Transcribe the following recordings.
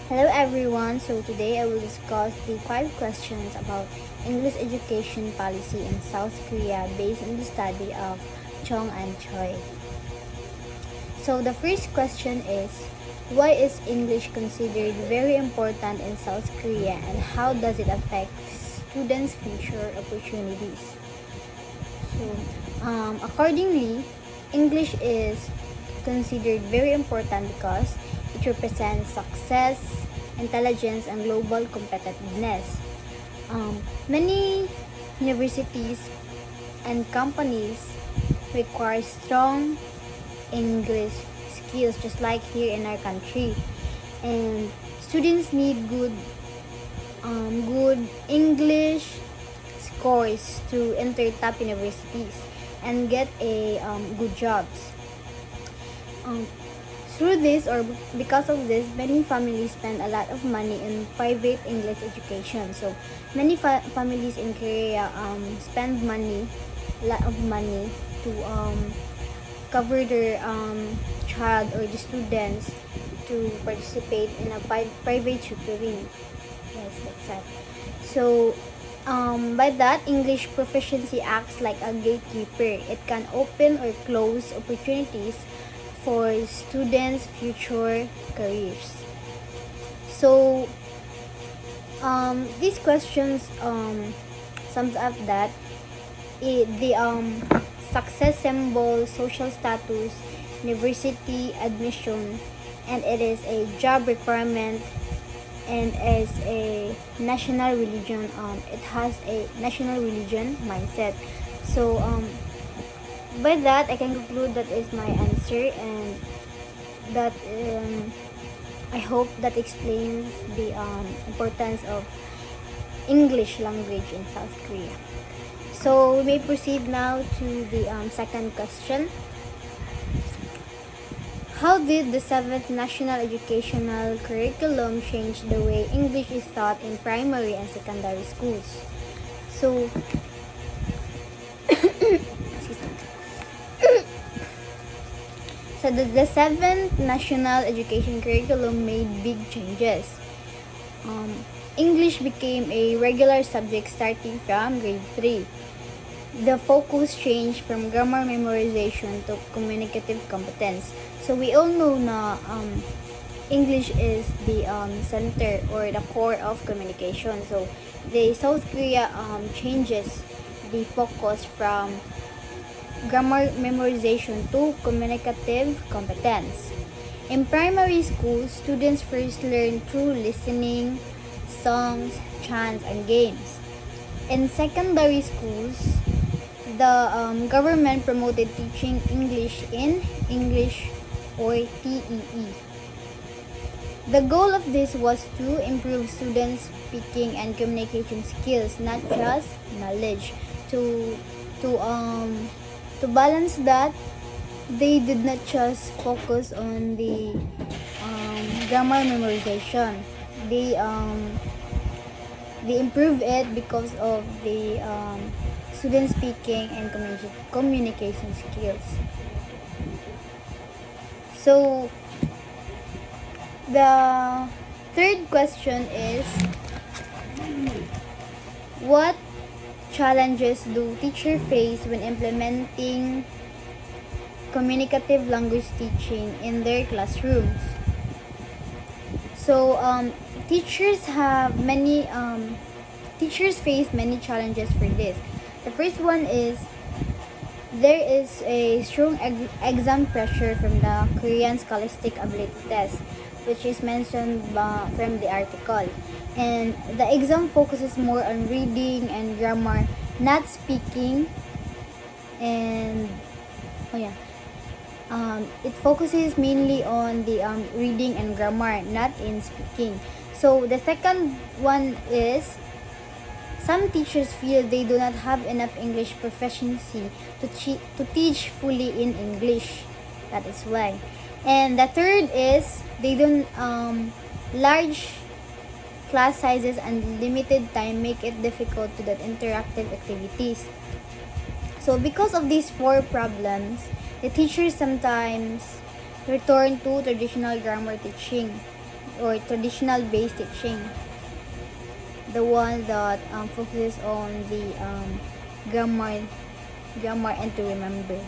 Hello everyone. So today I will discuss the 5 questions about English education policy in South Korea based on the study of Chong and Choi. So the first question is, why is English considered very important in South Korea and how does it affect students' future opportunities? So accordingly, English is considered very important because it represents success, intelligence, and global competitiveness. Many universities and companies require strong English skills, just like here in our country. And students need good English scores to enter top universities and get a good jobs. Um, through this or because of this, many families spend a lot of money in private English education. So many families in Korea spend a lot of money to cover their child or the students to participate in a private tutoring. Yes, that's that. So by that, English proficiency acts like a gatekeeper. It can open or close opportunities for students' future careers. So these questions sums up that the success symbol, social status, university admission, and it is a job requirement and as a national religion. It has a national religion mindset. So by that, I can conclude that is my answer, and that I hope that explains the importance of English language in South Korea. So we may proceed now to the second question. How did the 7th National Educational Curriculum change the way English is taught in primary and secondary schools? So, the 7th National Education Curriculum made big changes. English became a regular subject starting from grade 3. The focus changed from grammar memorization to communicative competence. So we all know na English is the center or the core of communication. So the South Korea changes the focus from grammar memorization to communicative competence. In primary school, students first learn through listening, songs, chants, and games. In secondary schools, the government promoted teaching English in English or TEE. The goal of this was to improve students' speaking and communication skills, not just knowledge. To um to balance that, they did not just focus on the grammar memorization. They improve it because of the student speaking and communication skills. So the third question is, what challenges do teachers face when implementing communicative language teaching in their classrooms? So teachers face many challenges for this. The first one is there is a strong exam pressure from the Korean Scholastic Ability Test, which is mentioned from the article. And the exam focuses more on reading and grammar, not speaking. And it focuses mainly on the reading and grammar, not in speaking. So the second one is some teachers feel they do not have enough English proficiency to teach fully in English. That is why. And the third is they don't large class sizes and limited time make it difficult to do interactive activities. So because of these 4 problems, the teachers sometimes return to traditional grammar teaching. or traditional based teaching, the one that focuses on the grammar and to remember.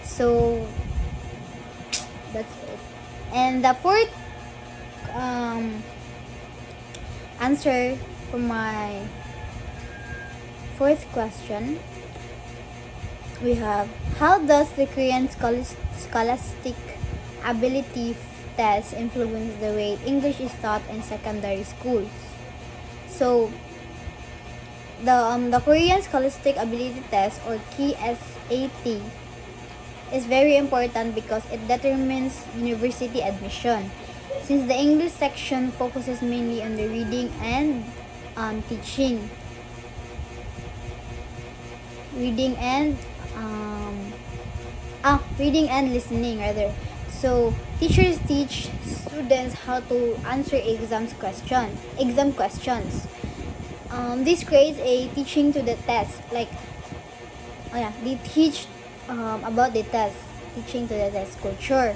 So that's it. And the fourth um, answer for my fourth question, we have, how does the Korean scholastic ability test influence the way English is taught in secondary schools? So the Korean Scholastic Ability Test, or KSAT, is very important because it determines university admission. Since the English section focuses mainly on the reading and teaching, reading and reading and listening rather. So teachers teach students how to answer exam questions. This creates a teaching to the test. They teach about the test, teaching to the test culture.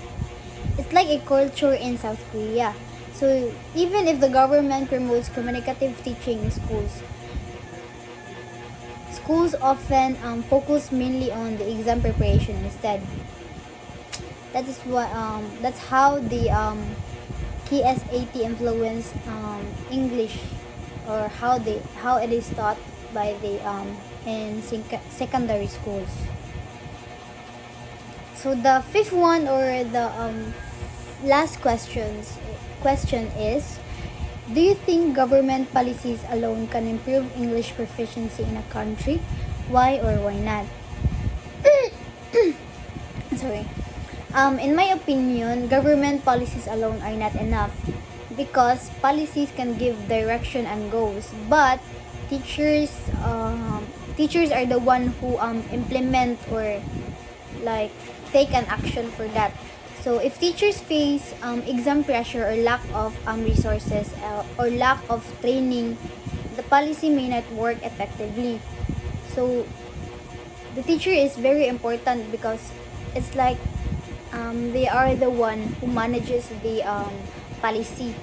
It's like a culture in South Korea. So even if the government promotes communicative teaching in schools often focus mainly on the exam preparation instead. That's how the KSAT influence English, or how it is taught by the in secondary schools. So the fifth one, or the last question is, do you think government policies alone can improve English proficiency in a country? Why or why not? Sorry. In my opinion, government policies alone are not enough, because policies can give direction and goals, but teachers are the one who implement, or like take an action for that. So if teachers face exam pressure, or lack of resources, or lack of training, the policy may not work effectively. So the teacher is very important, because it's like they are the one who manages the policy.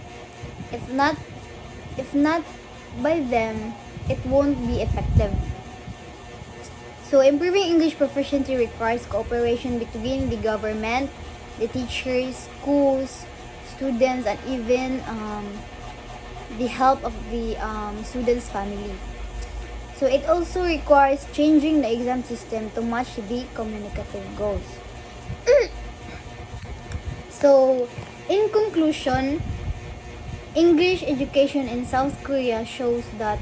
If not by them, it won't be effective. So improving English proficiency requires cooperation between the government, the teachers, schools, students, and even the help of the students' family. So it also requires changing the exam system to match the communicative goals. So in conclusion, English education in South Korea shows that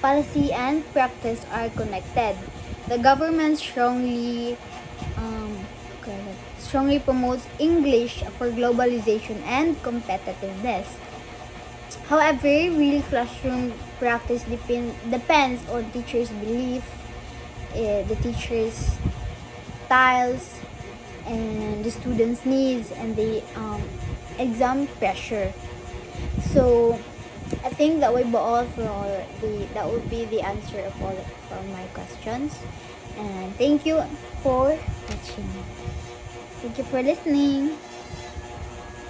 policy and practice are connected. The government strongly promotes English for globalization and competitiveness. However, real classroom practice depends on teachers' belief, the teachers' styles, and the students' needs, and the exam pressure. So I think that would be all that would be the answer of all for my questions. And thank you for watching. Thank you for listening.